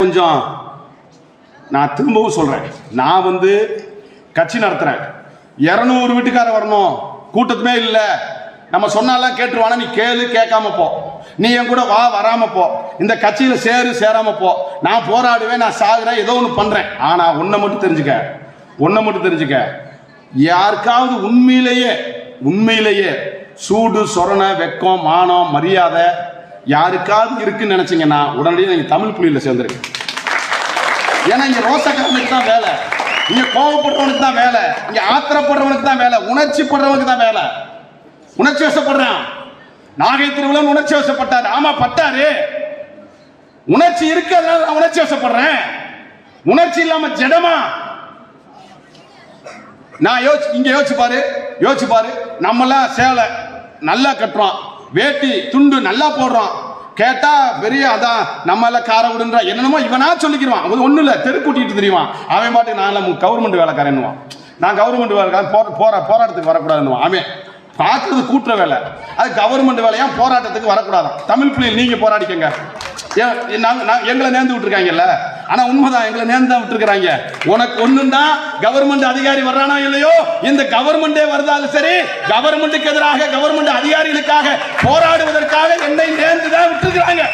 கொஞ்சம் நான் திரும்பவும் சொல்றேன், நான் கட்சி நடத்துறேன். 200 வீட்டுக்கார வரணும், கூட்டத்துமே இல்லை. நம்ம சொன்னாலாம் கேட்டுருவானா, நீ கேளு, கேட்காம போ. நீ என் கூட வா, வராம போ. இந்த கட்சியில சேரு, சேராம போ. நான் போராடுவேன், நான் சாகுறேன், ஏதோ ஒன்று பண்றேன். ஆனா ஒன்றை மட்டும் தெரிஞ்சுக்க, யாருக்காவது உண்மையிலேயே சூடு, சொரணை, வெக்கம், மானம், மரியாதை யாருக்காவது இருக்குன்னு நினைச்சீங்கன்னா உடனடியாக நீங்க தமிழ் புலியில சேர்ந்துருக்கு. ஏன்னா இங்க ரோசக்காரனுக்கு தான் வேலை, இங்க கோபப்படுறவனுக்கு தான் வேலை, இங்க ஆத்திரப்படுறவனுக்கு தான் வேலை, உணர்ச்சி படுறவனுக்கு தான் வேலை. உணர்ச்சி வசப்படுறான். நாகை திருவிழா உணர்ச்சி வசப்பட்டாரு. ஆமா பட்டாரு. உணர்ச்சி இருக்கிறதுனால நான் உணர்ச்சி வசப்படுறேன். உணர்ச்சி இல்லாம ஜடமா நான் யோசிச்சு பாரு. நம்மளாம் சேலை நல்லா கட்டுறோம், வேட்டி துண்டு நல்லா போடுறோம். கேட்டா பெரிய அதான் நம்ம எல்லாம் கார விடுன்ற என்னென்னமோ இவனா சொல்லிக்கிறான். அது ஒண்ணு இல்ல, தெரு கூட்டிட்டு தெரியுவான். அவன் பாட்டு நான் கவர்மெண்ட் வேலைக்காரன்னுவான். நான் கவர்மெண்ட் வேலைக்காரன் போராட்டத்துக்கு வரக்கூடாதுன்னுவான். அவன் பார்க்கறது கூட்டுற வேலை, அது கவர்மெண்ட் வேலையா, போராட்டத்துக்கு வரக்கூடாதான். தமிழ் பிள்ளைகள் நீங்க போராடிக்கங்க. எங்களை நேர்ந்து விட்டுருக்காங்கல்ல, ஆனா உண்மைதான், எங்களை நேர்ந்து தான் விட்டுருக்காங்க. உனக்கு ஒண்ணுன்னா கவர்மெண்ட் அதிகாரி வர்றானா இல்லையோ, இந்த கவர்மெண்டே வருதாலும் சரி, கவர்மெண்ட்டுக்கு எதிராக கவர்மெண்ட் அதிகாரிகளுக்காக போராடுவதற்காக என்னை நேர்ந்து தான் விட்டுருக்காங்க.